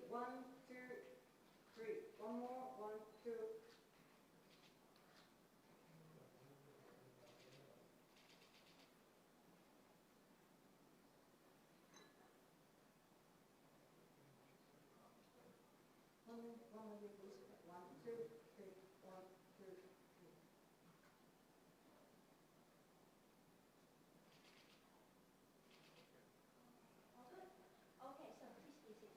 1, 2, 3. One more. 1, 2. One more, please. 1, 2, 3. 1, 2, 3. Okay, so please be seated.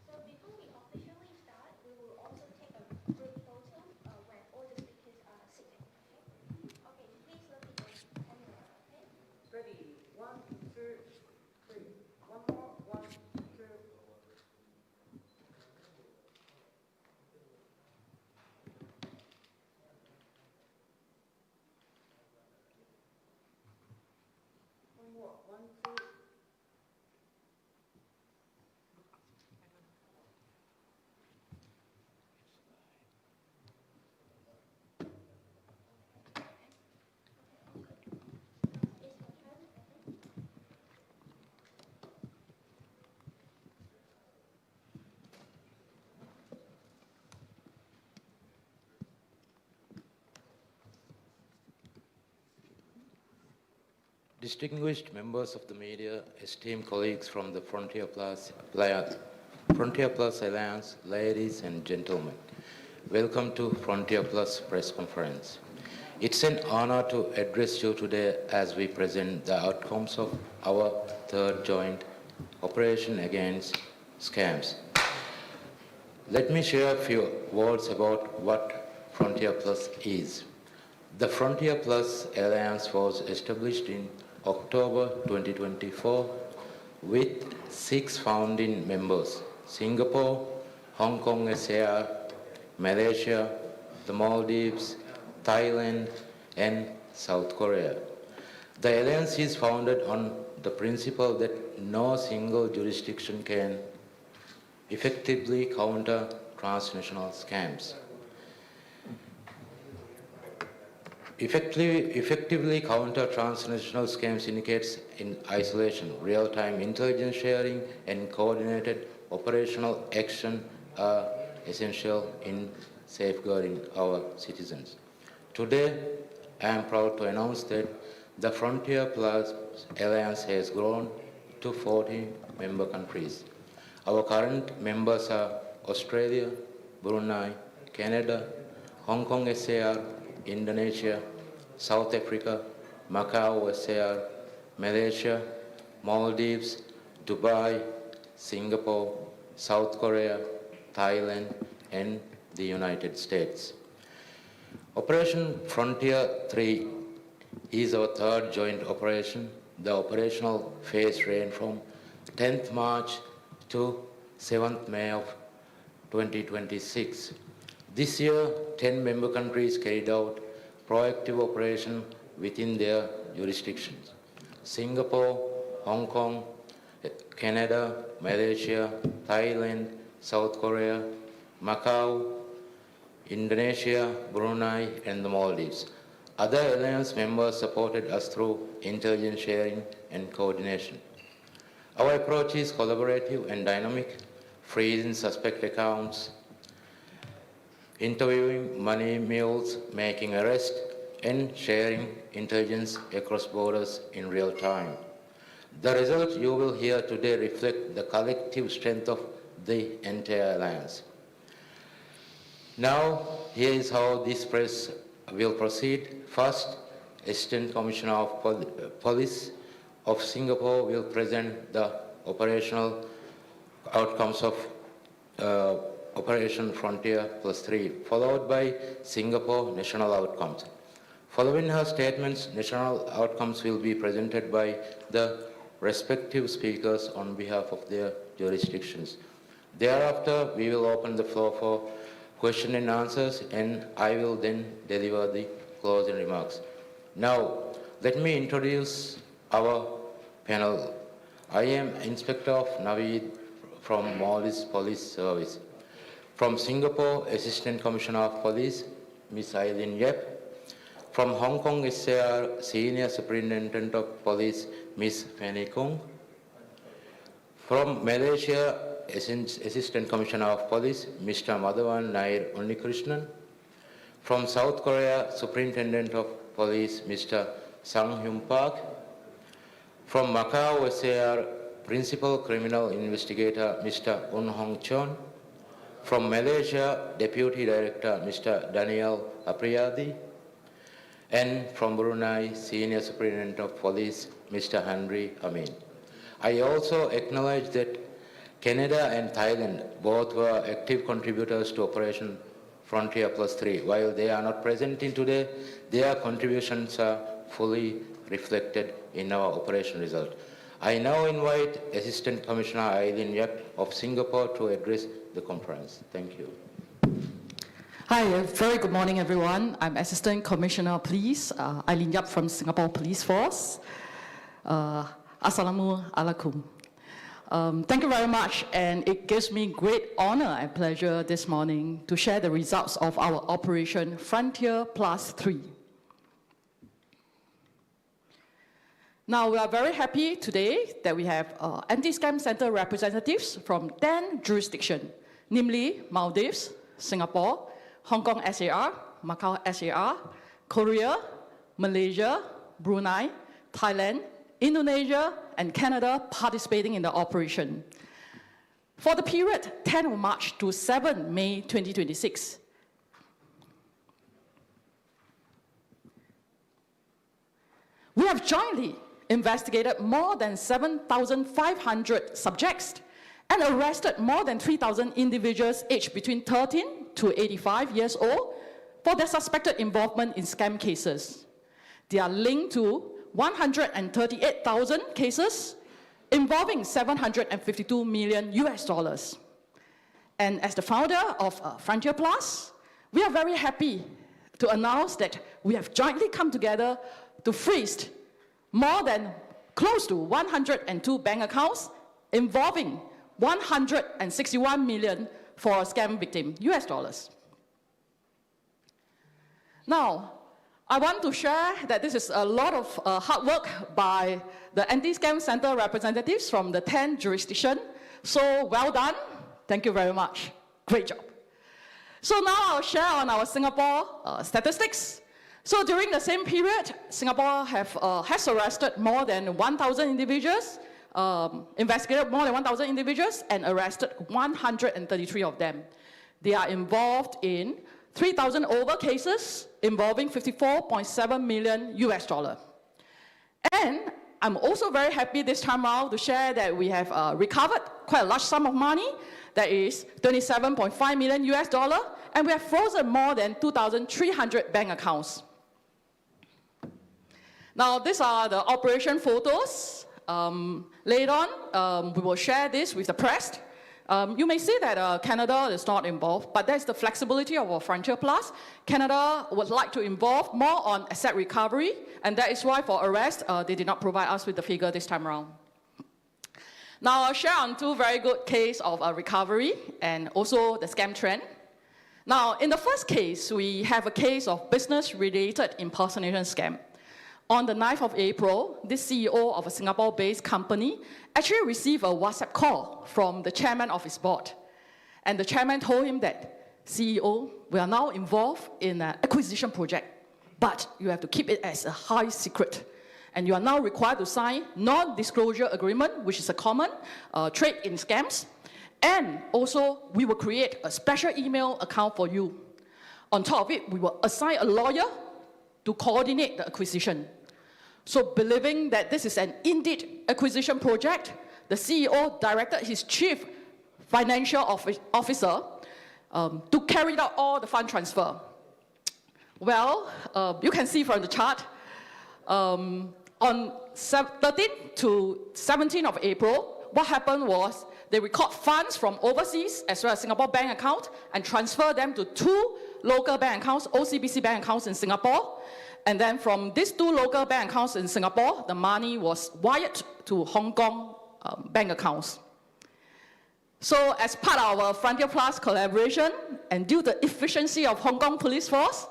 So before we officially start, we will also take a group photo when all the speakers are seated. Okay? Okay, please look at the camera. Okay? Ready. 1, 2, 3. One more. 1, 2. One more. 1, 2. It's your turn. Okay? Distinguished members of the media, esteemed colleagues from the Frontier Plus Alliance, ladies and gentlemen, welcome to Frontier Plus press conference. It's an honor to address you today as we present the outcomes of our third joint operation against scams. Let me share a few words about what Frontier Plus is. The Frontier Plus Alliance was established in October 2024 with 6 founding members: Singapore, Hong Kong SAR, Malaysia, the Maldives, Thailand, and South Korea. The alliance is founded on the principle that no single jurisdiction can effectively counter transnational scams. Effectively counter transnational scams indicates in isolation, real-time intelligence sharing, and coordinated operational action are essential in safeguarding our citizens. Today, I am proud to announce that the Frontier Plus Alliance has grown to 40 member countries. Our current members are Australia, Brunei, Canada, Hong Kong SAR, Indonesia, South Africa, Macau SAR, Malaysia, Maldives, Dubai, Singapore, South Korea, Thailand, and the United States. Operation Frontier 3 is our third joint operation. The operational phase ran from 10th March to 7th May of 2026. This year, 10 member countries carried out proactive operation within their jurisdictions: Singapore, Hong Kong, Canada, Malaysia, Thailand, South Korea, Macau, Indonesia, Brunei, and the Maldives. Other alliance members supported us through intelligence sharing and coordination. Our approach is collaborative and dynamic, freezing suspect accounts, interviewing money mules, making arrests, and sharing intelligence across borders in real time. The results you will hear today reflect the collective strength of the entire alliance. Now, here is how this press will proceed. First, Assistant Commissioner of Police of Singapore will present the operational outcomes of Operation Frontier Plus 3, followed by Singapore national outcomes. Following her statements, national outcomes will be presented by the respective speakers on behalf of their jurisdictions. Thereafter, we will open the floor for question and answers, and I will then deliver the closing remarks. Now, let me introduce our panel. I am Inspector of Naveed from Maldives Police Service. From Singapore, Assistant Commissioner of Police, Ms. Eileen Yap. From Hong Kong SAR, Senior Superintendent of Police, Ms. Fanny Kung. From Malaysia, Assistant Commissioner of Police, Mr. Madhavan Nair Unnikrishnan. From South Korea, Superintendent of Police, Mr. Sang Hyun Park. From Macau SAR, Principal Criminal Investigator, Mr. Un Hong Chon. From Malaysia, Deputy Director, Mr. Daniel Apriyadi. And from Brunei, Senior Superintendent of Police, Mr. Henry Amin. I also acknowledge that Canada and Thailand both were active contributors to Operation Frontier Plus 3. While they are not present in today, their contributions are fully reflected in our operation result. I now invite Assistant Commissioner Eileen Yap of Singapore to address the conference. Thank you. Hi, very good morning, everyone. I'm Assistant Commissioner of Police, Eileen Yap from Singapore Police Force. Assalamu alaikum. Thank you very much, and it gives me great honor and pleasure this morning to share the results of our Operation Frontier Plus 3. Now, we are very happy today that we have anti-scam center representatives from 10 jurisdictions, namely Maldives, Singapore, Hong Kong SAR, Macau SAR, Korea, Malaysia, Brunei, Thailand, Indonesia, and Canada participating in the operation. For the period 10 of March to 7 May 2026, we have jointly investigated more than 7,500 subjects and arrested more than 3,000 individuals aged between 13 to 85 years old for their suspected involvement in scam cases. They are linked to 138,000 cases involving $752 million. And as the founder of Frontier Plus, we are very happy to announce that we have jointly come together to freeze more than close to 102 bank accounts involving $161 million for a scam victim, US. Now, I want to share that this is a lot of hard work by the anti-scam center representatives from the 10 jurisdictions. So well done. Thank you very much. Great job. So now I'll share on our Singapore statistics. So during the same period, Singapore has arrested more than 1,000 individuals, investigated more than 1,000 individuals, and arrested 133 of them. They are involved in 3,000 over cases involving $54.7 million. And I'm also very happy this time around to share that we have recovered quite a large sum of money, that is $27.5 million, and we have frozen more than 2,300 bank accounts. Now, these are the operation photos. Later on, we will share this with the press. You may see that Canada is not involved, but that's the flexibility of our Frontier Plus. Canada would like to involve more on asset recovery, and that is why for arrest, they did not provide us with the figure this time around. Now, I'll share on two very good cases of recovery and also the scam trend. Now, in the first case, we have a case of business-related impersonation scam. On the 9th of April, this CEO of a Singapore-based company actually received a WhatsApp call from the chairman of his board. And the chairman told him that, CEO, we are now involved in an acquisition project, but you have to keep it as a high secret. And you are now required to sign non-disclosure agreement, which is a common trait in scams. And also, we will create a special email account for you. On top of it, we will assign a lawyer to coordinate the acquisition. So believing that this is an indeed acquisition project, the CEO directed his chief financial officer to carry out all the fund transfer. Well, you can see from the chart, on 13th to 17th of April, what happened was they record funds from overseas as well as Singapore bank account and transfer them to two local bank accounts, OCBC bank accounts in Singapore. And then from these two local bank accounts in Singapore, the money was wired to Hong Kong bank accounts. So as part of our Frontier Plus collaboration and due to the efficiency of Hong Kong police force,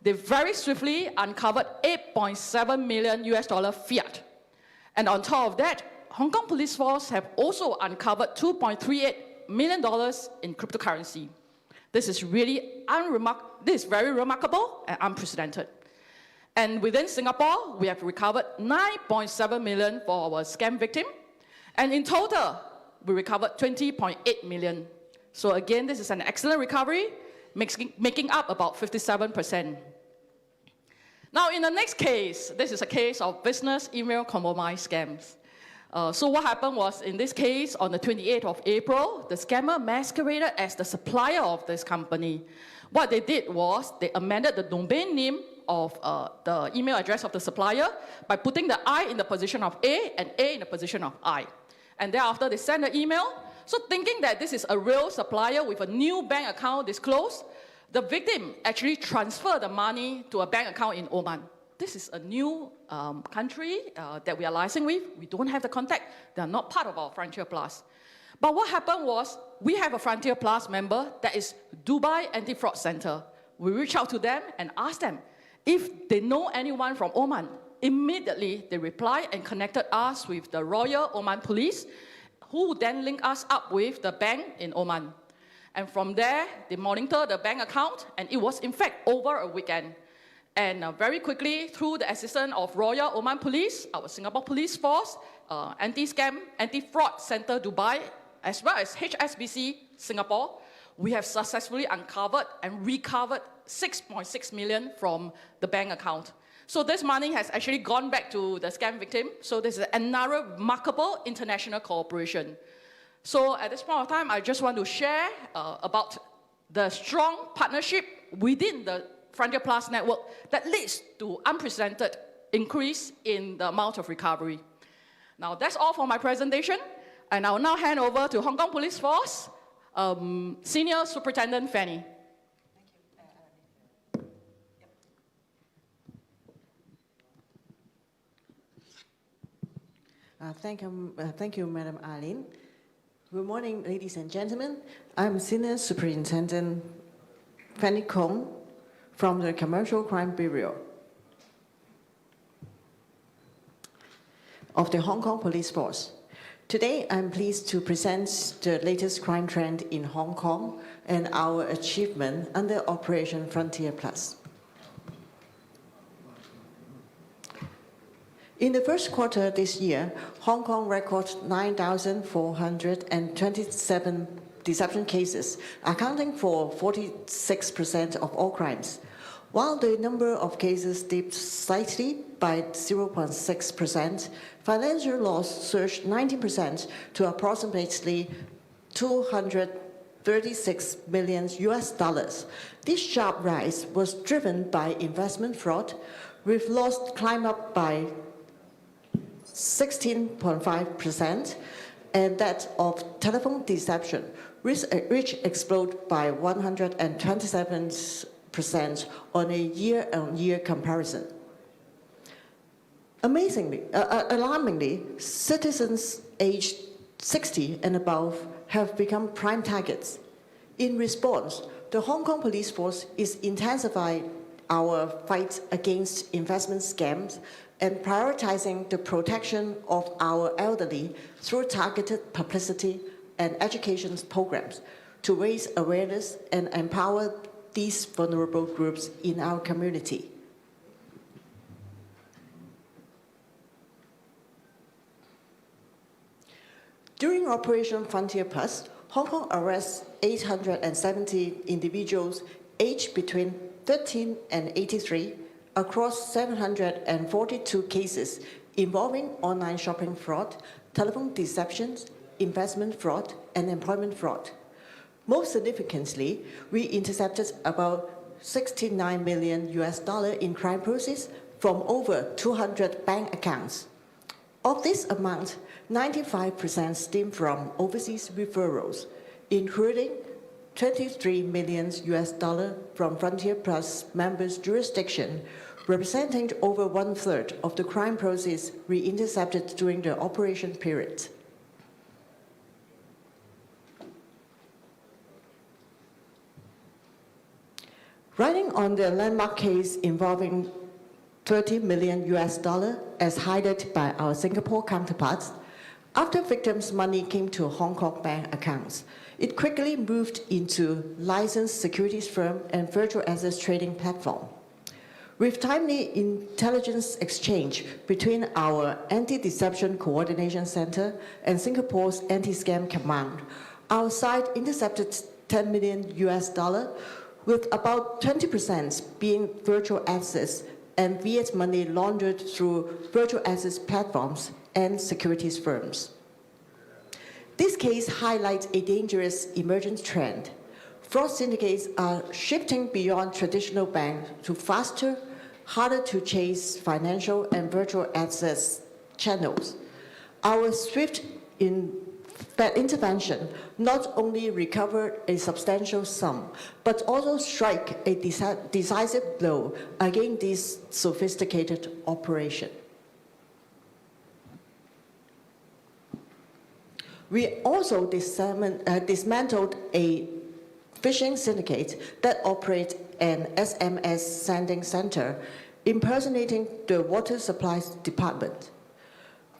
they very swiftly uncovered $8.7 million fiat. And on top of that, Hong Kong police force have also uncovered $2.38 million in cryptocurrency. This is really very remarkable and unprecedented. And within Singapore, we have recovered $9.7 million for our scam victim. And in total, we recovered $20.8 million. So again, this is an excellent recovery, making up about 57%. Now, in the next case, this is a case of business email compromise scams. So what happened was, in this case, on the 28th of April, the scammer masqueraded as the supplier of this company. What they did was, they amended the domain name of the email address of the supplier by putting the I in the position of A and A in the position of I. And thereafter, they sent the email. So thinking that this is a real supplier with a new bank account disclosed, the victim actually transferred the money to a bank account in Oman. This is a new country that we are licensing with. We don't have the contact. They are not part of our Frontier Plus. But what happened was, we have a Frontier Plus member that is Dubai Anti-Fraud Center. We reached out to them and asked them if they know anyone from Oman. Immediately, they replied and connected us with the Royal Oman Police, who then linked us up with the bank in Oman. And from there, they monitored the bank account, and it was, in fact, over a weekend. And very quickly, through the assistance of Royal Oman Police, our Singapore Police Force, Anti-Scam, Anti-Fraud Center Dubai, as well as HSBC Singapore, we have successfully uncovered and recovered $6.6 million from the bank account. So this money has actually gone back to the scam victim. So this is another remarkable international cooperation. So at this point of time, I just want to share about the strong partnership within the Frontier Plus network that leads to unprecedented increase in the amount of recovery. Now that's all for my presentation, and I will now hand over to Hong Kong Police Force Senior Superintendent Fanny. Thank you, Madam Arlene. Good morning, ladies and gentlemen. I'm Senior Superintendent Fanny Kong from the Commercial Crime Bureau of the Hong Kong Police Force. Today, I'm pleased to present the latest crime trend in Hong Kong and our achievement under Operation Frontier Plus. In the first quarter this year, Hong Kong recorded 9,427 deception cases, accounting for 46% of all crimes. While the number of cases dipped slightly by 0.6%, financial loss surged 19% to approximately $236 million. This sharp rise was driven by investment fraud, with loss climb up by 16.5%, and that of telephone deception, which exploded by 127% on a year-on-year comparison. Alarmingly, citizens aged 60 and above have become prime targets. In response, the Hong Kong Police Force is intensifying our fight against investment scams and prioritizing the protection of our elderly through targeted publicity and education programs to raise awareness and empower these vulnerable groups in our community. During Operation Frontier Plus, Hong Kong arrests 870 individuals aged between 13 and 83 across 742 cases involving online shopping fraud, telephone deceptions, investment fraud, and employment fraud. Most significantly, we intercepted about $69 million in crime proceeds from over 200 bank accounts. Of this amount, 95% stem from overseas referrals, including $23 million from Frontier Plus members' jurisdiction, representing over 1/3 of the crime proceeds we intercepted during the operation period. Writing on the landmark case involving $30 million as highlighted by our Singapore counterparts, after victims' money came to Hong Kong bank accounts, it quickly moved into licensed securities firm and virtual assets trading platform. With timely intelligence exchange between our Anti-Deception Coordination Center and Singapore's Anti-Scam Command, our site intercepted $10 million, with about 20% being virtual assets and fiat money laundered through virtual assets platforms and securities firms. This case highlights a dangerous emergent trend. Fraud syndicates are shifting beyond traditional banks to faster, harder to chase financial and virtual assets channels. Our swift intervention not only recovered a substantial sum, but also strike a decisive blow against this sophisticated operation. We also dismantled a phishing syndicate that operates an SMS sending center impersonating the water supplies department.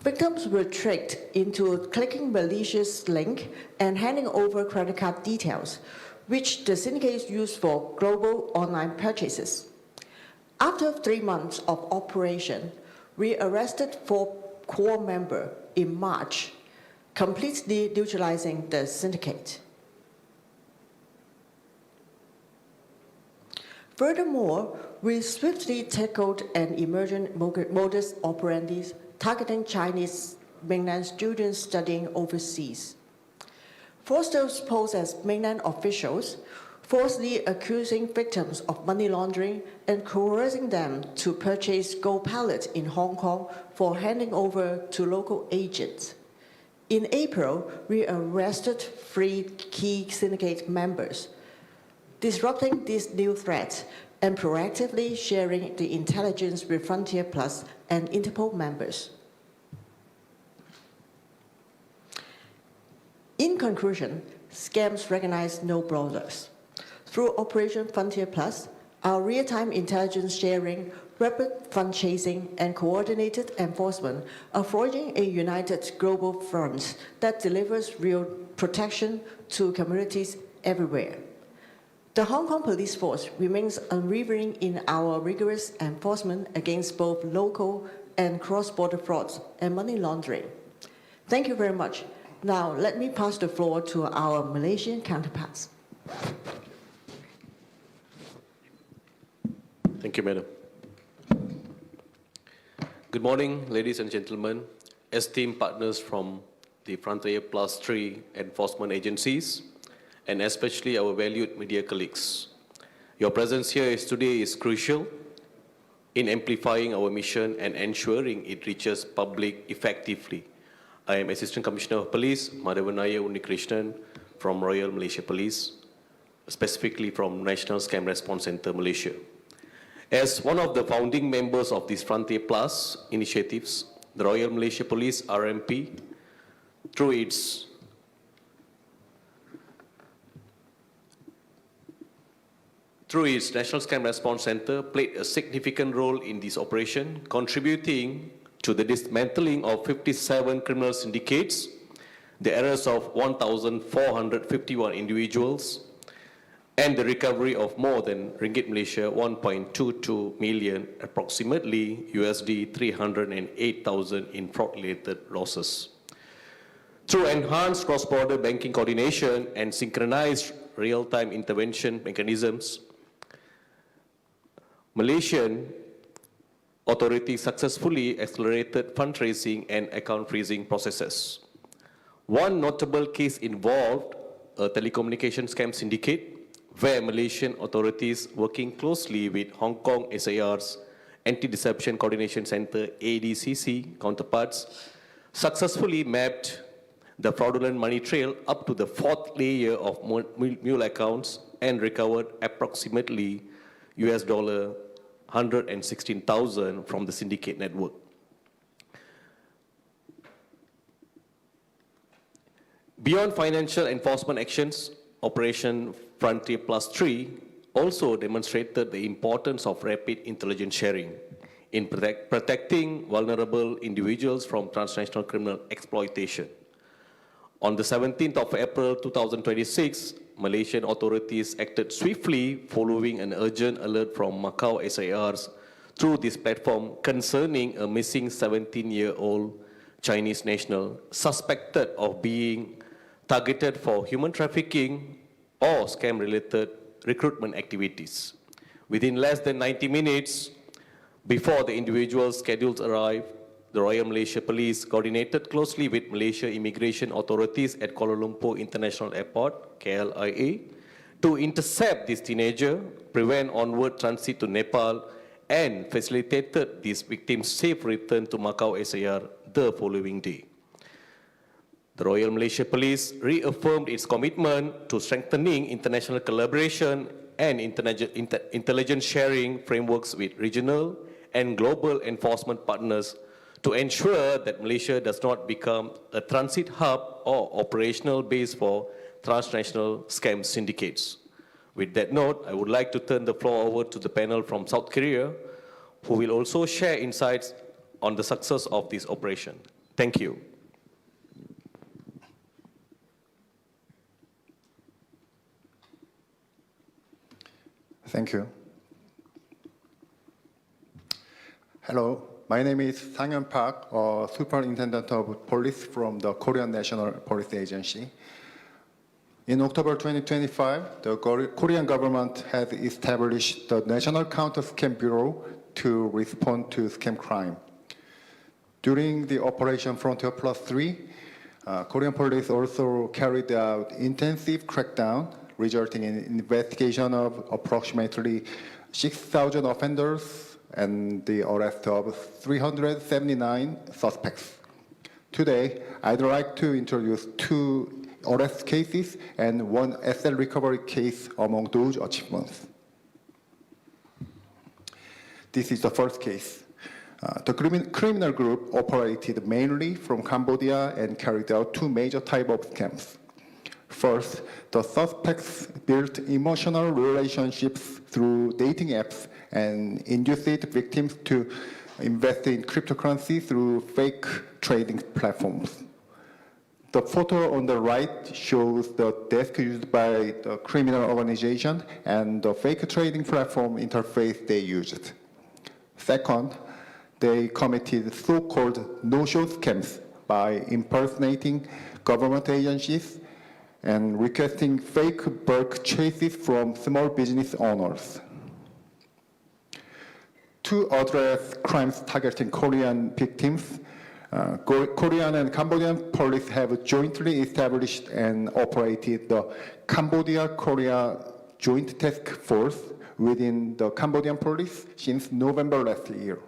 Victims were tricked into clicking malicious link and handing over credit card details, which the syndicates used for global online purchases. After 3 months of operation, we arrested 4 core members in March, completely neutralizing the syndicate. Furthermore, we swiftly tackled an emergent modus operandi targeting Chinese mainland students studying overseas. Fraudsters posed as mainland officials, falsely accusing victims of money laundering and coercing them to purchase gold pallets in Hong Kong for handing over to local agents. In April, we arrested 3 key syndicate members, disrupting these new threats and proactively sharing the intelligence with Frontier Plus and Interpol members. In conclusion, scams recognize no borders. Through Operation Frontier Plus, our real-time intelligence sharing, rapid fund chasing, and coordinated enforcement are forging a united global front that delivers real protection to communities everywhere. The Hong Kong Police Force remains unwavering in our rigorous enforcement against both local and cross-border frauds and money laundering. Thank you very much. Now, let me pass the floor to our Malaysian counterparts. Thank you, Madam. Good morning, ladies and gentlemen, esteemed partners from the Frontier Plus 3 enforcement agencies, and especially our valued media colleagues. Your presence here today is crucial in amplifying our mission and ensuring it reaches public effectively. I am Assistant Commissioner of Police, Madhavanaya Unikrishnan from Royal Malaysia Police, specifically from National Scam Response Center, Malaysia. As one of the founding members of these Frontier Plus initiatives, the Royal Malaysia Police, RMP, through its National Scam Response Center, played a significant role in this operation, contributing to the dismantling of 57 criminal syndicates, the arrest of 1,451 individuals, and the recovery of more than Ringgit Malaysia 1.22 million, approximately USD 308,000 in fraud-related losses. Through enhanced cross-border banking coordination and synchronized real-time intervention mechanisms, Malaysian authorities successfully accelerated fundraising and account freezing processes. One notable case involved a telecommunication scam syndicate where Malaysian authorities, working closely with Hong Kong SAR's Anti-Deception Coordination Center ADCC counterparts, successfully mapped the fraudulent money trail up to the 4th layer of mule accounts and recovered approximately US$ 116,000 from the syndicate network. Beyond financial enforcement actions, Operation Frontier Plus 3 also demonstrated the importance of rapid intelligence sharing in protecting vulnerable individuals from transnational criminal exploitation. On the 17th of April 2026, Malaysian authorities acted swiftly following an urgent alert from Macau SARs through this platform concerning a missing 17-year-old Chinese national suspected of being targeted for human trafficking or scam-related recruitment activities. Within less than 90 minutes before the individual's scheduled arrival, the Royal Malaysia Police coordinated closely with Malaysia immigration authorities at Kuala Lumpur International Airport, KLIA, to intercept this teenager, prevent onward transit to Nepal, and facilitated this victim's safe return to Macau SAR the following day. The Royal Malaysia Police reaffirmed its commitment to strengthening international collaboration and intelligence sharing frameworks with regional and global enforcement partners to ensure that Malaysia does not become a transit hub or operational base for transnational scam syndicates. With that note, I would like to turn the floor over to the panel from South Korea, who will also share insights on the success of this operation. Thank you. Thank you. Hello, my name is Sang-yeon Park, Superintendent of Police from the Korean National Police Agency. In October 2025, the Korean government has established the National Counter-Scam Bureau to respond to scam crime. During the Operation Frontier Plus 3, Korean police also carried out intensive crackdown, resulting in investigation of approximately 6,000 offenders and the arrest of 379 suspects. Today, I'd like to introduce 2 arrest cases and 1 SL recovery case among those achievements. This is the first case. The criminal group operated mainly from Cambodia and carried out 2 major types of scams. First, the suspects built emotional relationships through dating apps and induced victims to invest in cryptocurrency through fake trading platforms. The photo on the right shows the desk used by the criminal organization and the fake trading platform interface they used. Second, they committed so-called no-show scams by impersonating government agencies and requesting fake bulk chases from small business owners. To address crimes targeting Korean victims, Korean and Cambodian police have jointly established and operated the Cambodia-Korea Joint Task Force within the Cambodian police since November last year.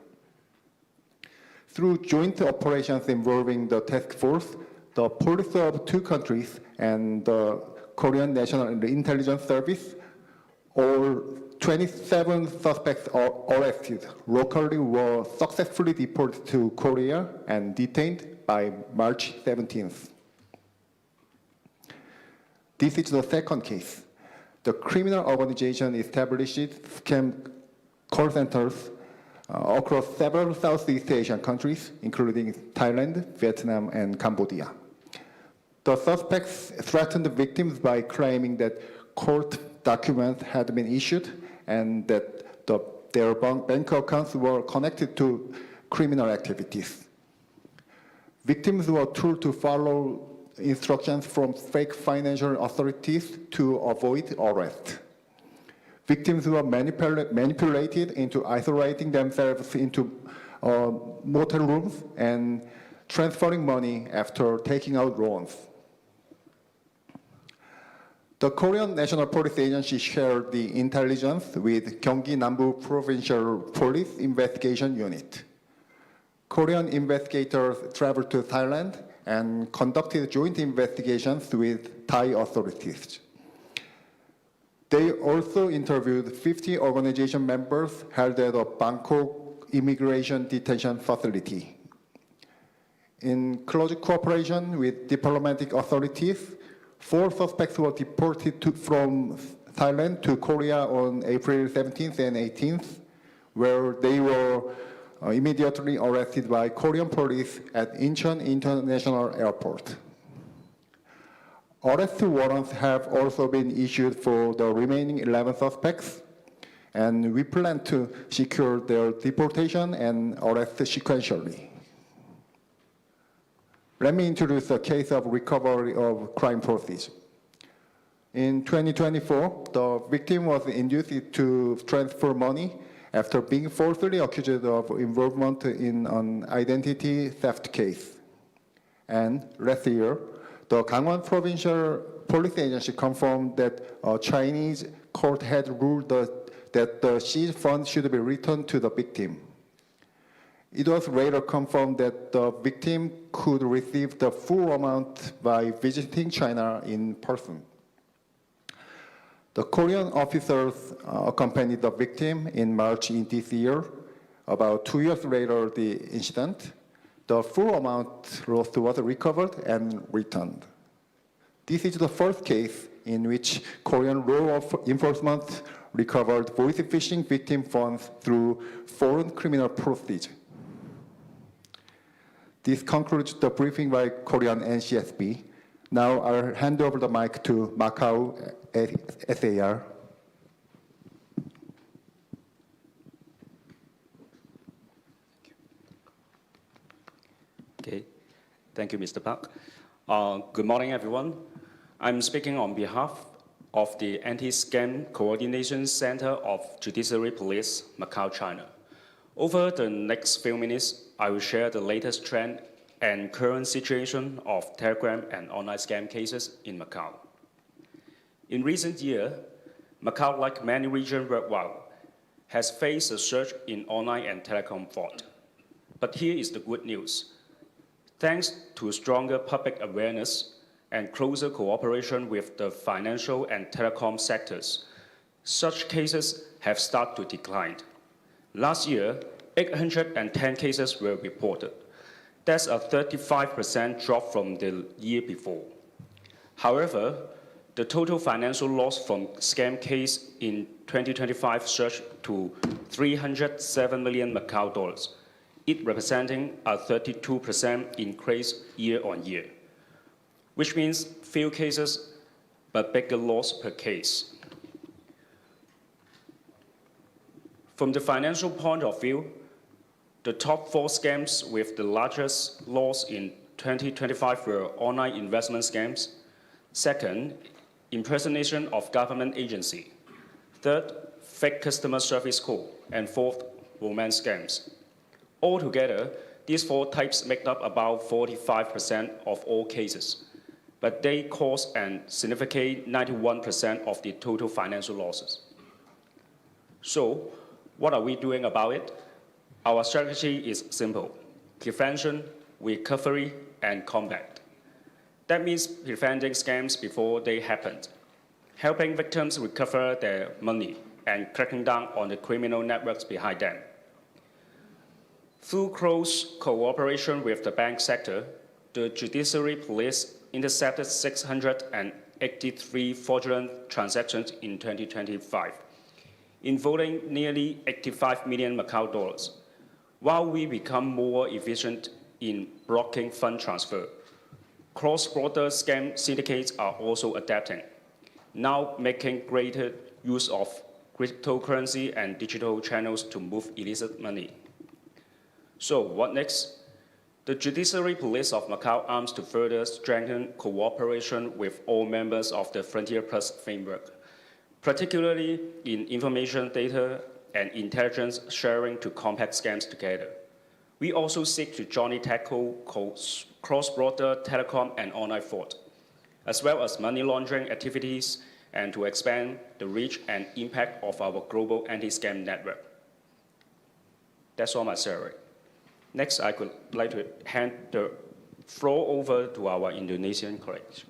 Through joint operations involving the task force, the police of 2 countries and the Korean National Intelligence Service, all 27 suspects arrested locally were successfully deported to Korea and detained by March 17th. This is the second case. The criminal organization established scam call centers across several Southeast Asian countries, including Thailand, Vietnam, and Cambodia. The suspects threatened the victims by claiming that court documents had been issued and that their bank accounts were connected to criminal activities. Victims were told to follow instructions from fake financial authorities to avoid arrest. Victims were manipulated into isolating themselves into motel rooms and transferring money after taking out loans. The Korean National Police Agency shared the intelligence with Gyeonggi Nambu Provincial Police Investigation Unit. Korean investigators traveled to Thailand and conducted joint investigations with Thai authorities. They also interviewed 50 organization members held at a Bangkok immigration detention facility. In close cooperation with diplomatic authorities, 4 suspects were deported from Thailand to Korea on April 17th and 18th, where they were immediately arrested by Korean police at Incheon International Airport. Arrest warrants have also been issued for the remaining 11 suspects, and we plan to secure their deportation and arrest sequentially. Let me introduce a case of recovery of crime proceeds. In 2024, the victim was induced to transfer money after being falsely accused of involvement in an identity theft case. And last year, the Gangwon Provincial Police Agency confirmed that a Chinese court had ruled that the seized funds should be returned to the victim. It was later confirmed that the victim could receive the full amount by visiting China in person. The Korean officers accompanied the victim in March in this year. About 2 years later, the incident, the full amount lost was recovered and returned. This is the first case in which Korean law enforcement recovered voice phishing victim funds through foreign criminal proceeds. This concludes the briefing by Korean NCSB. Now I'll hand over the mic to Macau SAR. Okay, thank you, Mr. Park. Good morning, everyone. I'm speaking on behalf of the Anti-Scam Coordination Center of Judiciary Police, Macau, China. Over the next few minutes, I will share the latest trend and current situation of Telegram and online scam cases in Macau. In recent years, Macau, like many regions worldwide, has faced a surge in online and telecom fraud. But here is the good news. Thanks to stronger public awareness and closer cooperation with the financial and telecom sectors, such cases have started to decline. Last year, 810 cases were reported. That's a 35% drop from the year before. However, the total financial loss from scam case in 2025 surged to 307 million Macau dollars, it representing a 32% increase year on year, which means few cases but bigger loss per case. From the financial point of view, the top 4 scams with the largest loss in 2025 were online investment scams. Second, impersonation of government agency. Third, fake customer service call. And fourth, romance scams. Altogether, these 4 types make up about 45% of all cases, but they cause and significate 91% of the total financial losses. So, what are we doing about it? Our strategy is simple: prevention, recovery, and combat. That means preventing scams before they happen, helping victims recover their money, and cracking down on the criminal networks behind them. Through close cooperation with the bank sector, the Judiciary Police intercepted 683 fraudulent transactions in 2025, involving nearly 85 million Macau dollars. While we become more efficient in blocking fund transfer, cross-border scam syndicates are also adapting, now making greater use of cryptocurrency and digital channels to move illicit money. So what next? The Judiciary Police of Macau aims to further strengthen cooperation with all members of the Frontier Plus framework, particularly in information data and intelligence sharing to combat scams together. We also seek to jointly tackle cross-border telecom and online fraud, as well as money laundering activities, and to expand the reach and impact of our global anti-scam network. That's all my summary. Next, I would like to hand the floor over to our Indonesian colleagues.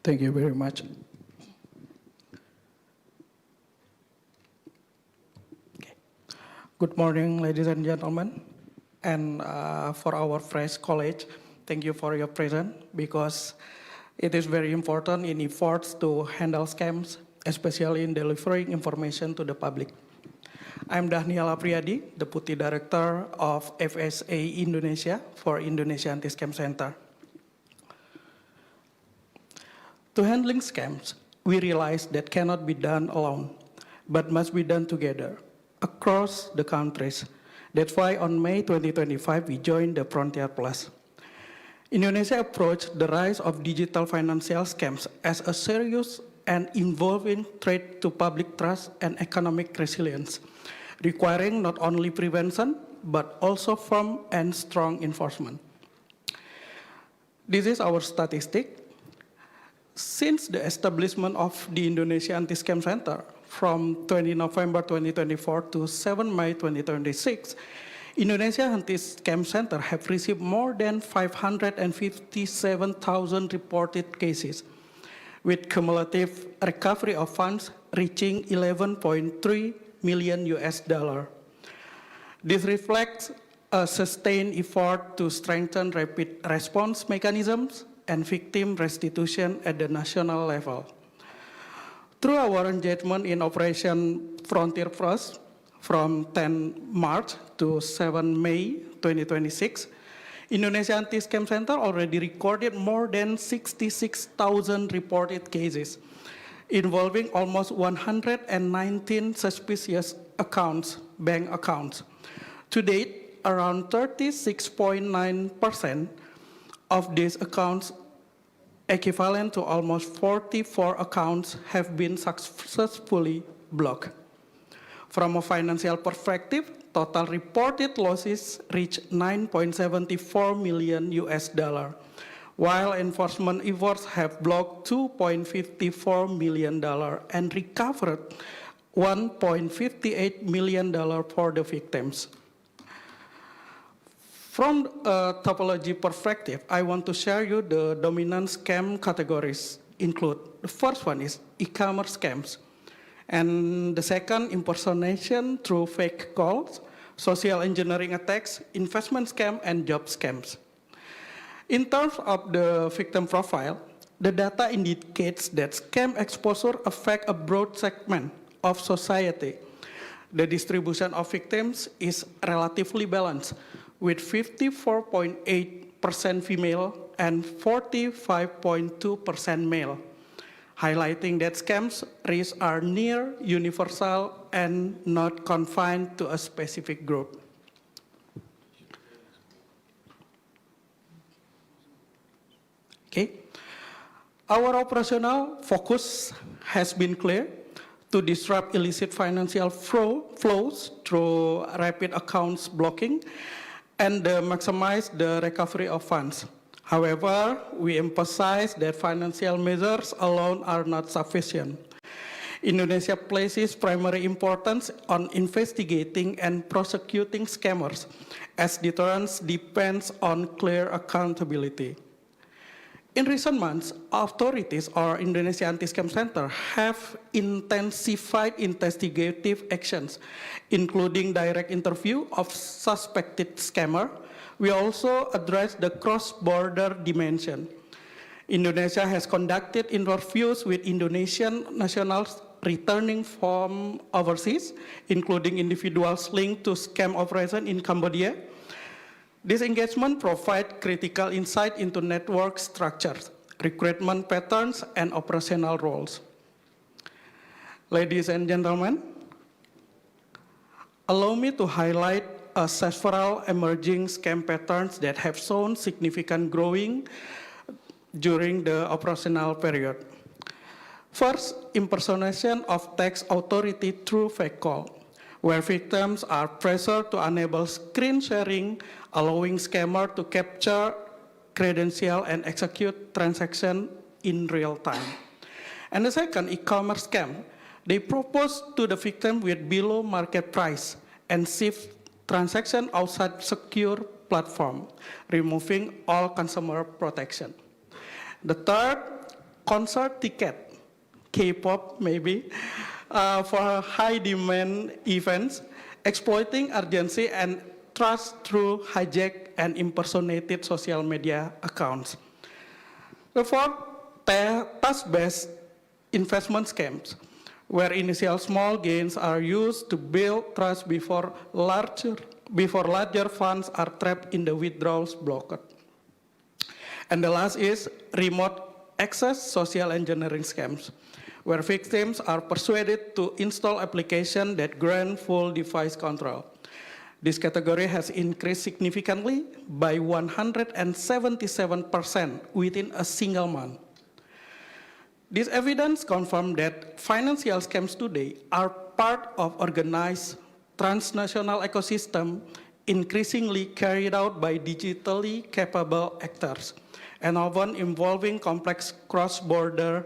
Thank you very much. Okay. Good morning, ladies and gentlemen. and for our fresh college, thank you for your presence, because it is very important in efforts to handle scams, especially in delivering information to the public. I'm Daniel Apriyadi, Deputy Director of FSA Indonesia for Indonesia Anti-Scam Center. To handling scams, we realize that cannot be done alone, but must be done together across the countries. That's why on May 2025, we joined the Frontier Plus. Indonesia approached the rise of digital financial scams as a serious and involving threat to public trust and economic resilience, requiring not only prevention, but also firm and strong enforcement. This is our statistic. Since the establishment of the Indonesia Anti-Scam Center from 20 November 2024 to 7 May 2026, Indonesia Anti-Scam Center have received more than 557,000 reported cases, with cumulative recovery of funds reaching 11.3 million US dollar. This reflects a sustained effort to strengthen rapid response mechanisms and victim restitution at the national level. Through our engagement in Operation Frontier Plus from 10 March to 7 May 2026, Indonesia Anti-Scam Center already recorded more than 66,000 reported cases, involving almost 119 suspicious accounts, bank accounts. To date, around 36.9% of these accounts, equivalent to almost 44 accounts, have been successfully blocked. From a financial perspective, total reported losses reached 9.74 million US dollar, while enforcement efforts have blocked $2.54 million and recovered $1.58 million for the victims. From a topology perspective, I want to share you the dominant scam categories include. The first one is e-commerce scams. And the second, impersonation through fake calls, social engineering attacks, investment scam, and job scams. In terms of the victim profile, the data indicates that scam exposure affect a broad segment of society. The distribution of victims is relatively balanced, with 54.8% female and 45.2% male, highlighting that scams risks are near universal and not confined to a specific group. Okay. Our operational focus has been clear: to disrupt illicit financial flows through rapid accounts blocking and maximize the recovery of funds. However, we emphasize that financial measures alone are not sufficient. Indonesia places primary importance on investigating and prosecuting scammers, as deterrence depends on clear accountability. In recent months, authorities or Indonesia Anti-Scam Center have intensified investigative actions, including direct interview of suspected scammer. We also address the cross-border dimension. Indonesia has conducted interviews with Indonesian nationals returning from overseas, including individuals linked to scam operation in Cambodia. This engagement provides critical insight into network structures, recruitment patterns, and operational roles. Ladies and gentlemen, allow me to highlight several emerging scam patterns that have shown significant growing during the operational period. First, impersonation of tax authority through fake call, where victims are pressured to enable screen sharing, allowing scammer to capture credential and execute transaction in real time. And the second, e-commerce scam. They propose to the victim with below market price and shift transaction outside secure platform, removing all consumer protection. The third, concert ticket, K-pop maybe, for high demand events, exploiting urgency and trust through hijacked and impersonated social media accounts. The fourth, task-based investment scams, where initial small gains are used to build trust before larger funds are trapped in the withdrawals blocked. And the last is remote access social engineering scams, where victims are persuaded to install applications that grant full device control. This category has increased significantly by 177% within a single month. This evidence confirms that financial scams today are part of organized transnational ecosystem increasingly carried out by digitally capable actors and often involving complex cross-border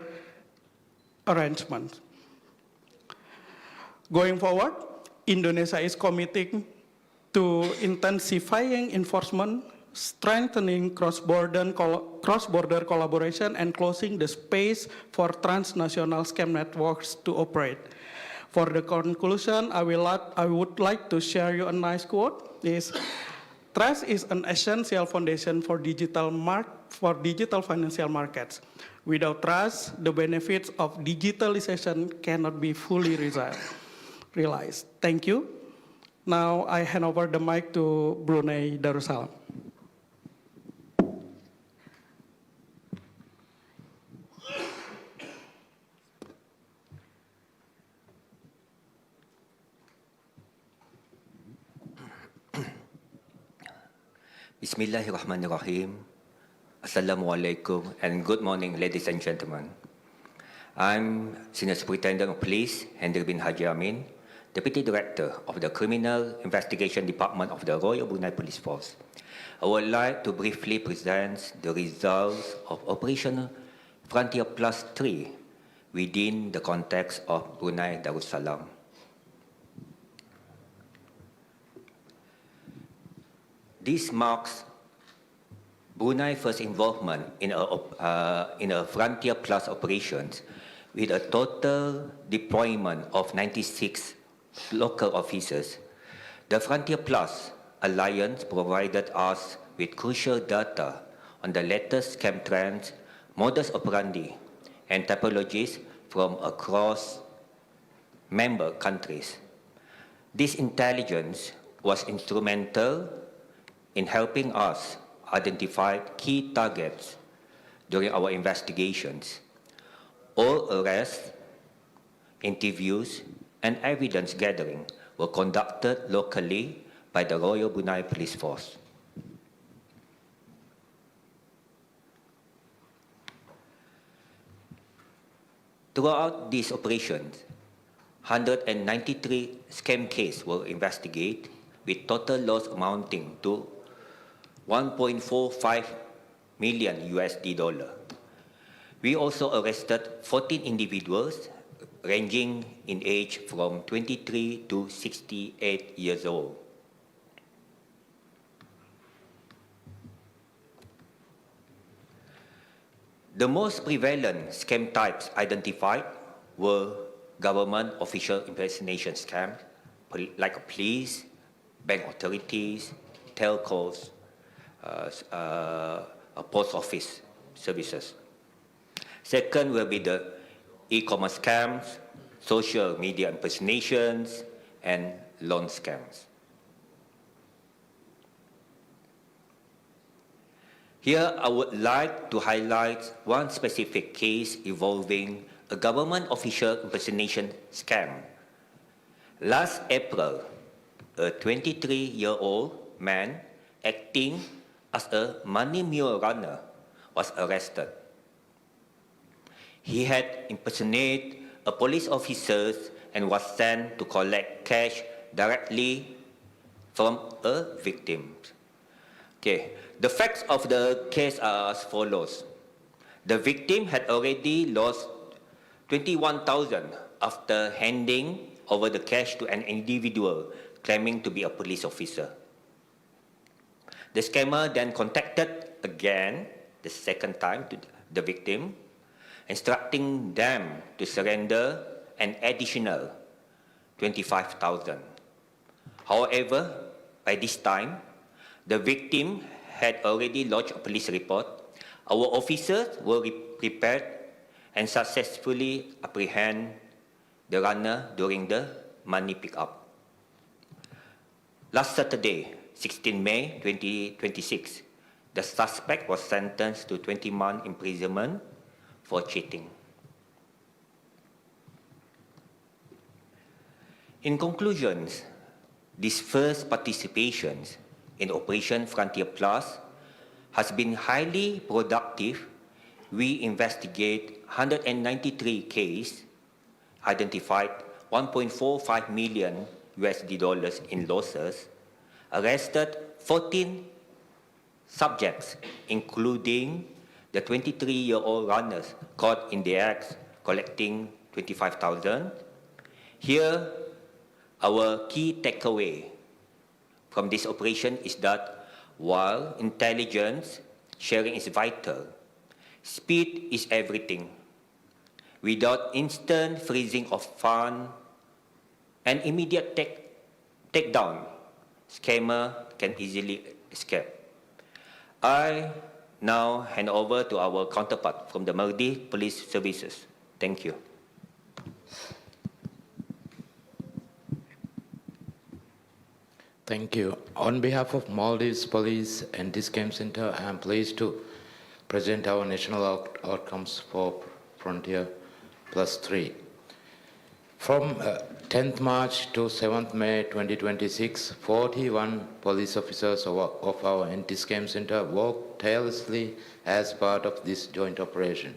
arrangements. Going forward, Indonesia is committing to intensifying enforcement, strengthening cross-border collaboration, and closing the space for transnational scam networks to operate. For the conclusion, I would like to share you a nice quote. Trust is an essential foundation for digital financial markets. Without trust, the benefits of digitalization cannot be fully realized. Thank you. Now I hand over the mic to Brunei Darussalam. Bismillahirrahmanirrahim. Assalamualaikum and good morning, ladies and gentlemen. I'm Senior Superintendent of Police Hendry bin Haji Amin, Deputy Director of the Criminal Investigation Department of the Royal Brunei Police Force. I would like to briefly present the results of Operation Frontier Plus 3 within the context of Brunei Darussalam. This marks Brunei's first involvement in a Frontier Plus operations with a total deployment of 96 local officers. The Frontier Plus Alliance provided us with crucial data on the latest scam trends, modus operandi, and typologies from across member countries. This intelligence was instrumental in helping us identify key targets during our investigations. All arrests, interviews, and evidence gathering were conducted locally by the Royal Brunei Police Force. Throughout these operations, 193 scam cases were investigated with total loss amounting to $1.45 million. We also arrested 14 individuals ranging in age from 23 to 68 years old. The most prevalent scam types identified were government official impersonation scams, like police, bank authorities, telcos, post office services. Second will be the e-commerce scams, social media impersonations, and loan scams. Here, I would like to highlight one specific case involving a government official impersonation scam. Last April, a 23-year-old man acting as a money mule runner was arrested. He had impersonated a police officer and was sent to collect cash directly from a victim. Okay, the facts of the case are as follows. The victim had already lost 21,000 after handing over the cash to an individual claiming to be a police officer. The scammer then contacted again, the second time, to the victim, instructing them to surrender an additional 25,000. However, by this time, the victim had already lodged a police report. Our officers were prepared and successfully apprehend the runner during the money pickup. Last Saturday, 16 May 2026, the suspect was sentenced to 20 months imprisonment for cheating. In conclusion, this first participation in Operation Frontier Plus has been highly productive. We investigate 193 cases, identified 1.45 million USD dollars in losses, arrested 14 subjects, including the 23-year-old runners caught in the act collecting 25,000. Here, our key takeaway from this operation is that while intelligence sharing is vital, speed is everything. Without instant freezing of funds and immediate takedown, scammer can easily escape. I now hand over to our counterpart from the Maldives Police Services. Thank you. Thank you. On behalf of Maldives Police and this Game Center, I am pleased to present our national outcomes for Frontier Plus 3. From 10th March to 7th May 2026, 41 police officers of our anti-scam center worked tirelessly as part of this joint operation.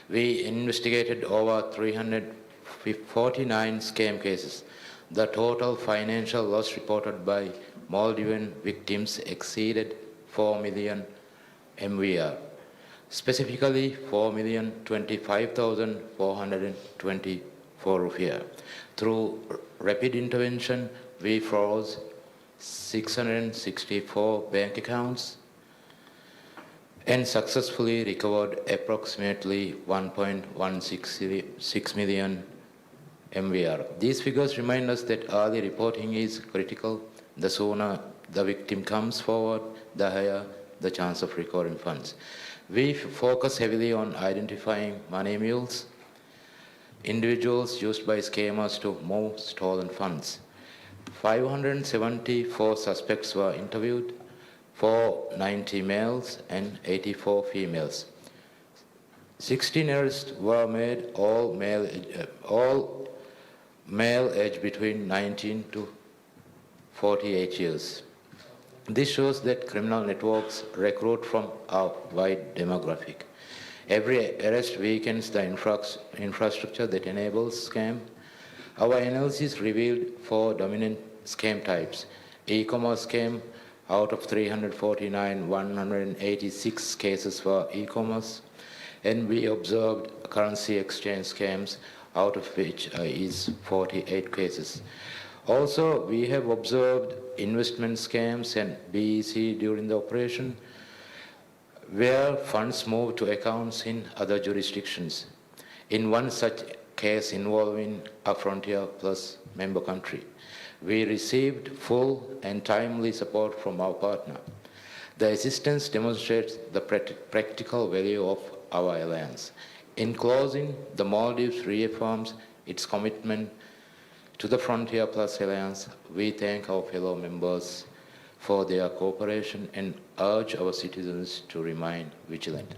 We investigated over 349 scam cases. The total financial loss reported by Maldivian victims exceeded 4 million MVR, specifically 4,025,424 rupiah. Through rapid intervention, we froze 664 bank accounts and successfully recovered approximately 1.166 million MVR. These figures remind us that early reporting is critical. The sooner the victim comes forward, the higher the chance of recovering funds. We focus heavily on identifying money mules, individuals used by scammers to move stolen funds. 574 suspects were interviewed, 490 males and 84 females. 16 arrests were made, all male aged between 19 to 48 years. This shows that criminal networks recruit from a wide demographic. Every arrest weakens the infrastructure that enables scam. Our analysis revealed 4 dominant scam types. E-commerce scam, out of 349, 186 cases were e-commerce. And we observed currency exchange scams, out of which is 48 cases. Also, we have observed investment scams and BEC during the operation, where funds move to accounts in other jurisdictions. In one such case involving a Frontier Plus member country, we received full and timely support from our partner. The assistance demonstrates the practical value of our alliance. In closing, the Maldives reaffirms its commitment to the Frontier Plus Alliance. We thank our fellow members for their cooperation and urge our citizens to remain vigilant.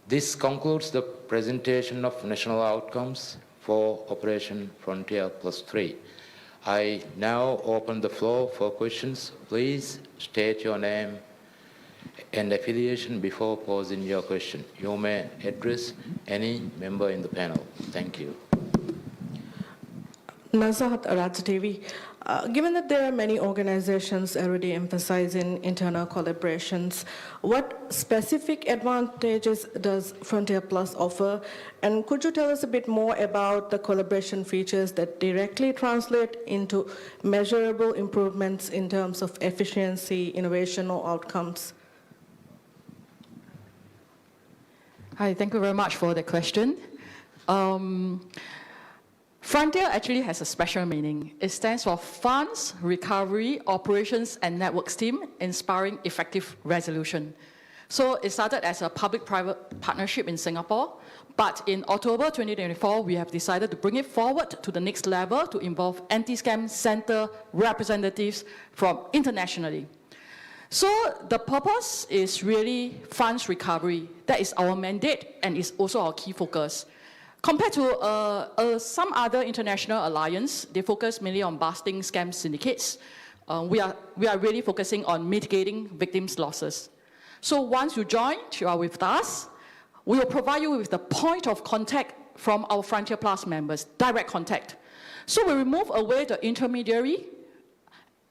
This concludes the presentation of national outcomes for Operation Frontier Plus 3. I now open the floor for questions. Please state your name and affiliation before posing your question. You may address any member in the panel. Thank you. Nazahat Rajdevi, given that there are many organizations already emphasizing internal collaborations, what specific advantages does Frontier Plus offer? And could you tell us a bit more about the collaboration features that directly translate into measurable improvements in terms of efficiency, innovation, or outcomes? Hi, thank you very much for the question. Frontier actually has a special meaning. It stands for Funds, Recovery, Operations and Networks Team, Inspiring Effective Resolution. So it started as a public-private partnership in Singapore, but in October 2024, we have decided to bring it forward to the next level to involve anti-scam center representatives from internationally. So the purpose is really funds recovery. That is our mandate and is also our key focus. Compared to some other international alliance, they focus mainly on busting scam syndicates. We are really focusing on mitigating victims' losses. So once you join, you are with us, we will provide you with the point of contact from our Frontier Plus members, direct contact. So we remove away the intermediary,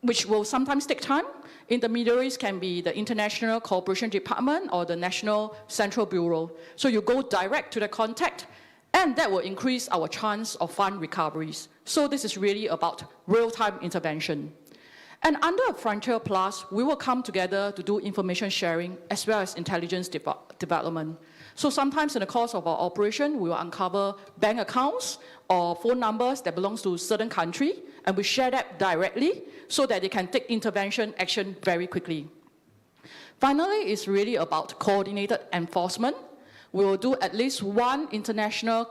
which will sometimes take time. Intermediaries can be the International Cooperation Department or the National Central Bureau. So you go direct to the contact, and that will increase our chance of fund recoveries. So this is really about real-time intervention. And under Frontier Plus, we will come together to do information sharing as well as intelligence development. So sometimes in the course of our operation, we will uncover bank accounts or phone numbers that belongs to a certain country, and we share that directly so that they can take intervention action very quickly. Finally, it's really about coordinated enforcement. We will do at least one international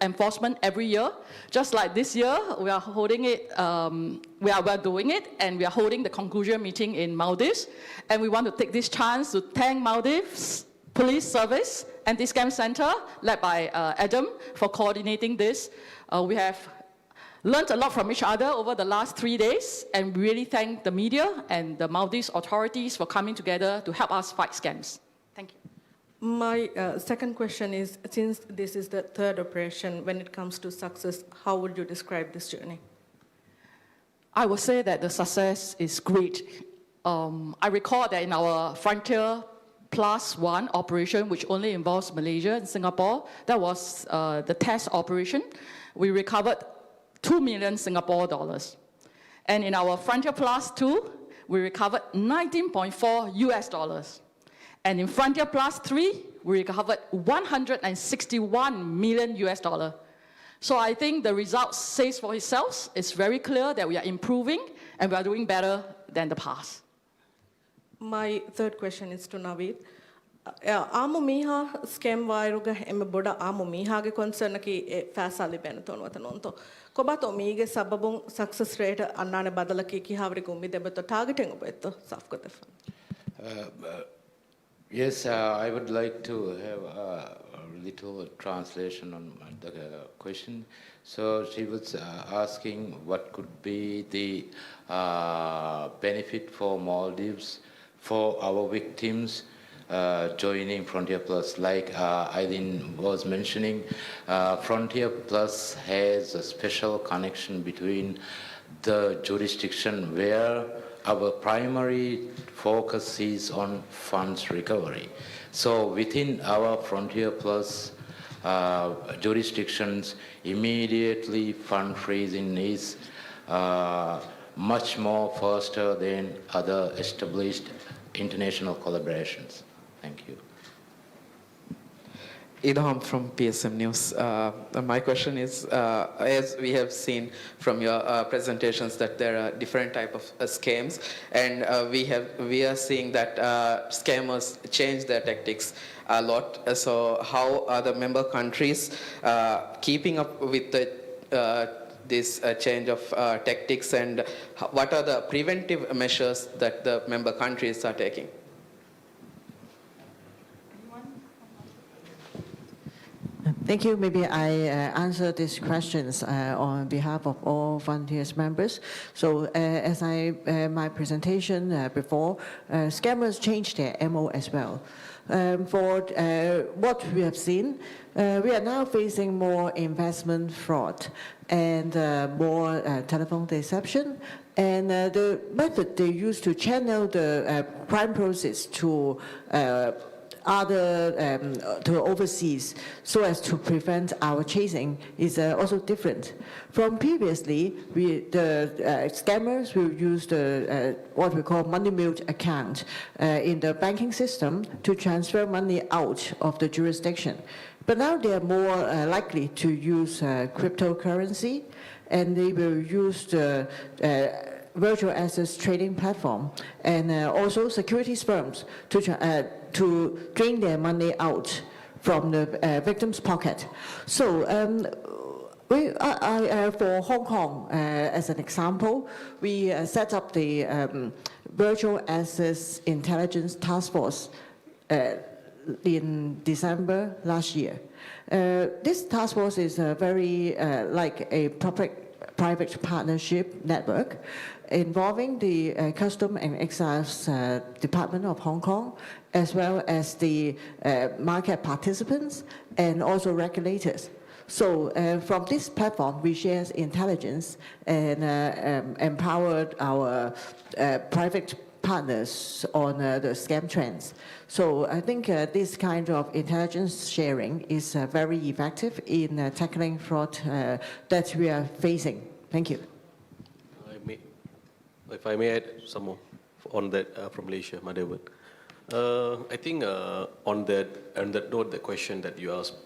enforcement every year. Just like this year, we are holding it, we are doing it, and we are holding the conclusion meeting in Maldives. And we want to take this chance to thank Maldives Police Service Anti-Scam Center, led by Adam, for coordinating this. We have learned a lot from each other over the last 3 days, and we really thank the media and the Maldives authorities for coming together to help us fight scams. Thank you. My second question is, since this is the third operation, when it comes to success, how would you describe this journey? I would say that the success is great. I recall that in our Frontier Plus One operation, which only involves Malaysia and Singapore, that was the test operation. We recovered 2 million Singapore dollars. And in our Frontier Plus 2, we recovered 19.4 US dollars. And in Frontier Plus 3, we recovered 161 million US dollar. So I think the results says for itself. It's very clear that we are improving and we are doing better than the past. My third question is to Naveed. Amu miha scam vairuga emme boda amu miha ge concern ki fasali benaton watanonto. Kobato mige sababun success rate annane badala ki havri gummi debato targeting obeto safkotefan. Yes, I would like to have a little translation on the question. So she was asking what could be the benefit for Maldives for our victims joining Frontier Plus. Like Eileen was mentioning, Frontier Plus has a special connection between the jurisdiction where our primary focus is on funds recovery. So within our Frontier Plus jurisdictions, immediately fund freezing is much more faster than other established international collaborations. Thank you. Idham from PSM News. My question is, as we have seen from your presentations that there are different type of scams, and we are seeing that scammers change their tactics a lot. So how are the member countries keeping up with this change of tactics, and what are the preventive measures that the member countries are taking? Thank you. Maybe I answer these questions on behalf of all Frontiers members. So as my presentation before, scammers change their MO as well. For what we have seen, we are now facing more investment fraud and more telephone deception. And the method they use to channel the crime process to to overseas so as to prevent our chasing is also different. From previously, the scammers will use what we call money mute account in the banking system to transfer money out of the jurisdiction. But now they are more likely to use cryptocurrency, and they will use the virtual assets trading platform and also securities firms to drain their money out from the victim's pocket. So for Hong Kong, as an example, we set up the Virtual Assets Intelligence Task Force in December last year. This task force is very like a public-private partnership network involving the Custom and Excise Department of Hong Kong, as well as the market participants and also regulators. So from this platform, we share intelligence and empowered our private partners on the scam trends. So I think this kind of intelligence sharing is very effective in tackling fraud that we are facing. Thank you. If I may add some more on that from Malaysia, Madhavan. I think on that note, the question that you asked,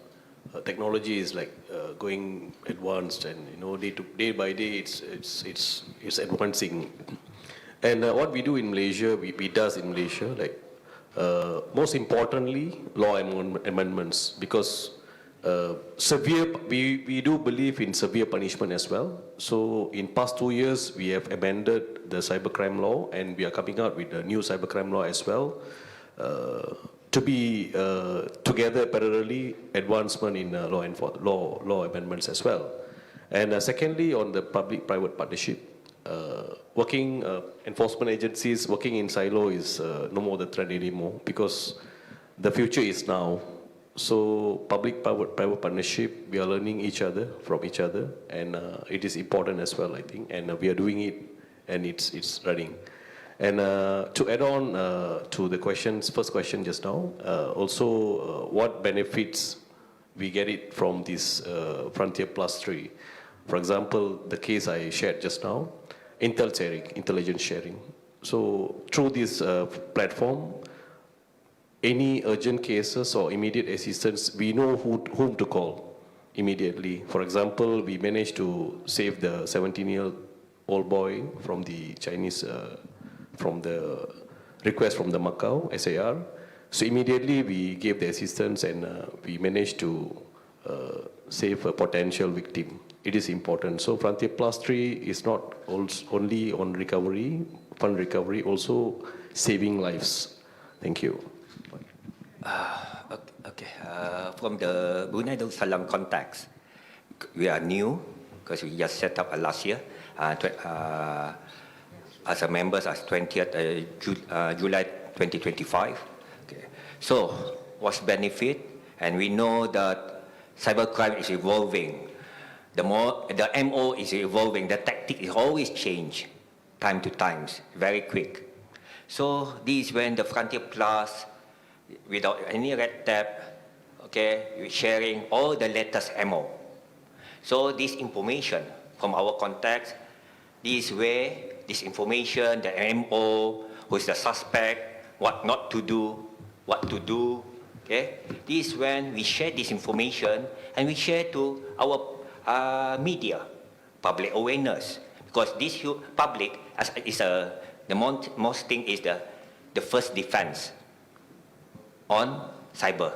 technology is like going advanced, and day by day it's advancing. And what we do in Malaysia, we does in Malaysia, like most importantly, law amendments, because we do believe in severe punishment as well. So in past 2 years, we have amended the cybercrime law, and we are coming out with a new cybercrime law as well, to be together parallelly advancement in law amendments as well. And secondly, on the public-private partnership, enforcement agencies working in silo is no more the trend anymore, because the future is now. So public-private partnership, we are learning from each other, and it is important as well, I think, and we are doing it, and it's running. And to add on to the first question just now, also what benefits we get it from this Frontier Plus 3. For example, the case I shared just now, intelligence sharing. So through this platform, any urgent cases or immediate assistance, we know whom to call immediately. For example, we managed to save the 17-year-old boy from the Chinese, from the request from the Macau SAR. So immediately we gave the assistance, and we managed to save a potential victim. It is important. So Frontier Plus 3 is not only on recovery, fund recovery, also saving lives. Thank you. Okay. From the Brunei Darussalam context, we are new because we just set up last year as a members as 20th July 2025. Okay. So what's benefit? And we know that cybercrime is evolving. The MO is evolving. The tactic is always change, time to times, very quick. So this is when the Frontier Plus, without any red tape, okay, we're sharing all the latest MO. So this information from our contacts, this way, this information, the MO, who's the suspect, what not to do, what to do, okay? This is when we share this information, and we share to our media, public awareness, because this public is the most thing is the first defense on cyber.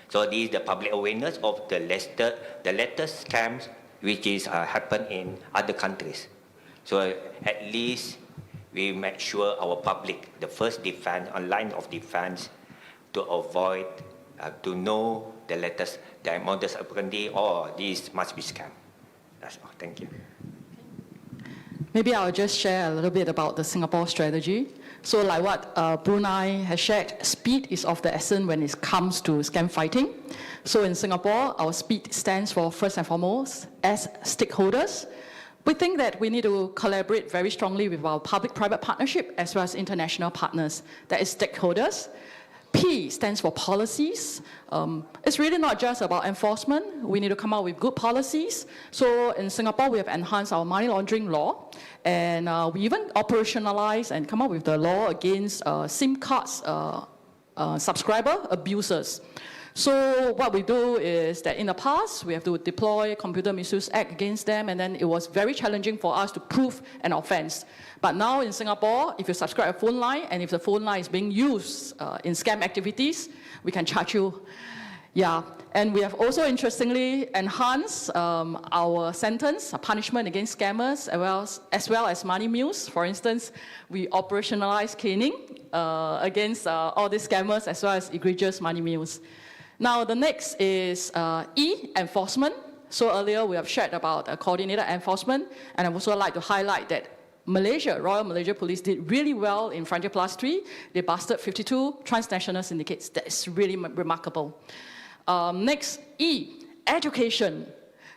So this is the public awareness of the latest scams which is happen in other countries. So at least we make sure our public, the first defense, line of defense, to avoid, to know the latest, the modus operandi, or this must be scam. That's all. Thank you. Maybe I'll just share a little bit about the Singapore strategy. So like what Brunei has shared, speed is of the essence when it comes to scam fighting. So in Singapore, our speed stands for, first and foremost, as stakeholders. We think that we need to collaborate very strongly with our public-private partnership as well as international partners, that is stakeholders. P stands for policies. It's really not just about enforcement. We need to come up with good policies. So in Singapore, we have enhanced our money laundering law, and we even operationalize and come up with the law against SIM cards subscriber abusers. So what we do is that in the past, we have to deploy Computer Misuse Act against them, and then it was very challenging for us to prove an offense. But now in Singapore, if you subscribe a phone line, and if the phone line is being used in scam activities, we can charge you. Yeah, and we have also interestingly enhanced our sentence, punishment against scammers, as well as money mules. For instance, we operationalize caning against all these scammers, as well as egregious money mules. Now, the next is E, enforcement. So earlier we have shared about coordinated enforcement, and I would also like to highlight that Malaysia, Royal Malaysia Police did really well in Frontier Plus 3. They busted 52 transnational syndicates. That is really remarkable. Next, E, education.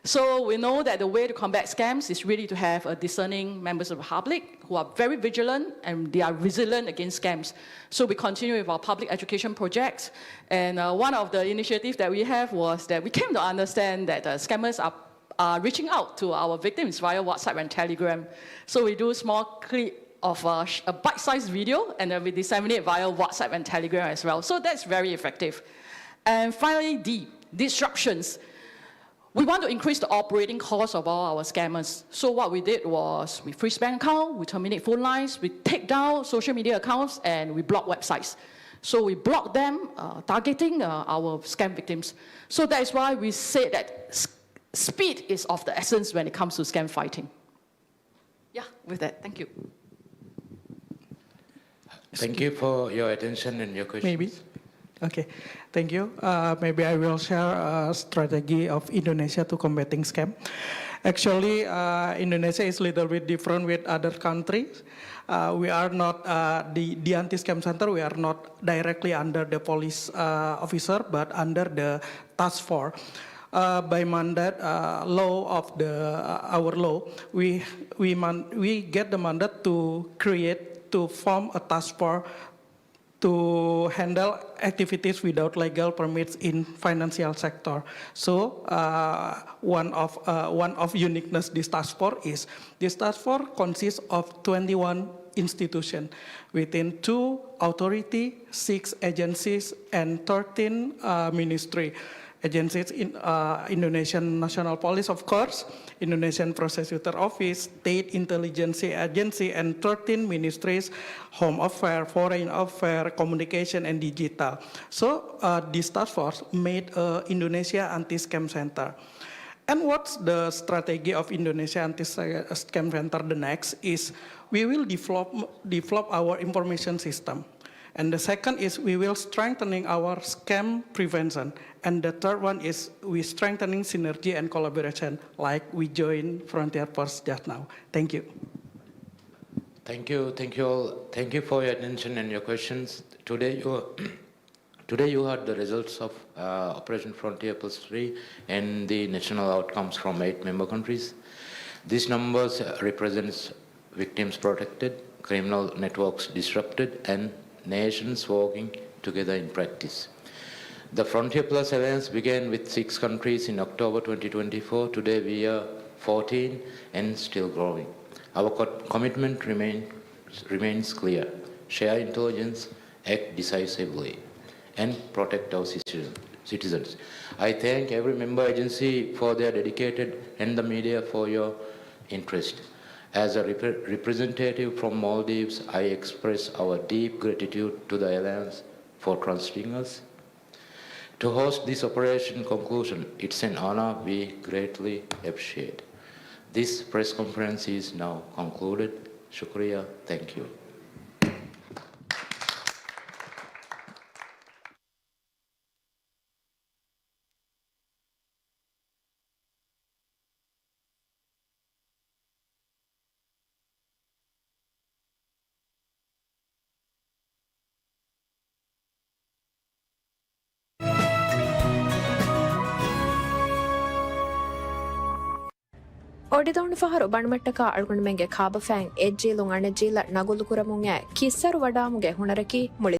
So we know that the way to combat scams is really to have discerning members of the public who are very vigilant and they are resilient against scams. So we continue with our public education projects. And one of the initiatives that we have was that we came to understand that scammers are reaching out to our victims via WhatsApp and Telegram. So we do a small clip of a bite-sized video, and then we disseminate via WhatsApp and Telegram as well. So that's very effective. And finally, D, disruptions. We want to increase the operating cost of all our scammers. So what we did was we freeze bank account, we terminate phone lines, we take down social media accounts, and we block websites. So we block them, targeting our scam victims. So that is why we say that speed is of the essence when it comes to scam fighting. Yeah, with that, thank you. Thank you for your attention and your questions. Maybe. Okay, thank you. Maybe I will share a strategy of Indonesia to combating scam. Actually, Indonesia is a little bit different with other countries. We are not, the anti-scam center, we are not directly under the police officer, but under the task force. By mandate law of our law, we get the mandate to form a task force to handle activities without legal permits in financial sector. So one of uniqueness this task force is this task force consists of 21 institutions within 2 authorities, 6 agencies, and 13 ministry. Agencies in Indonesian National Police, of course, Indonesian Prosecutor Office, State Intelligence Agency, and 13 ministries, Home Affairs, Foreign Affairs, Communication, and Digital. So this task force made Indonesia Anti-Scam Center. And what's the strategy of Indonesia Anti-Scam Center? The next is we will develop our information system. And the second is we will strengthening our scam prevention. And the third one is we strengthening synergy and collaboration, like we joined Frontier Plus just now. Thank you. Thank you all. Thank you for your attention and your questions. Today you heard the results of Operation Frontier Plus 3 and the national outcomes from 8 member countries. These numbers represents victims protected, criminal networks disrupted, and nations working together in practice. The Frontier Plus Alliance began with 6 countries in October 2024. Today we are 14 and still growing. Our commitment remains clear. Share intelligence, act decisively, and protect our citizens. I thank every member agency for their dedicated and the media for your interest. As a representative from Maldives, I express our deep gratitude to the Alliance for trusting us. To host this operation conclusion, it's an honor we greatly appreciate. This press conference is now concluded. Shukriya, thank you. Odidon faharu banmataka algunmenge kaba fang ejjilung anejjila nagulu kuramunge kissaru wadamuge hunaraki muli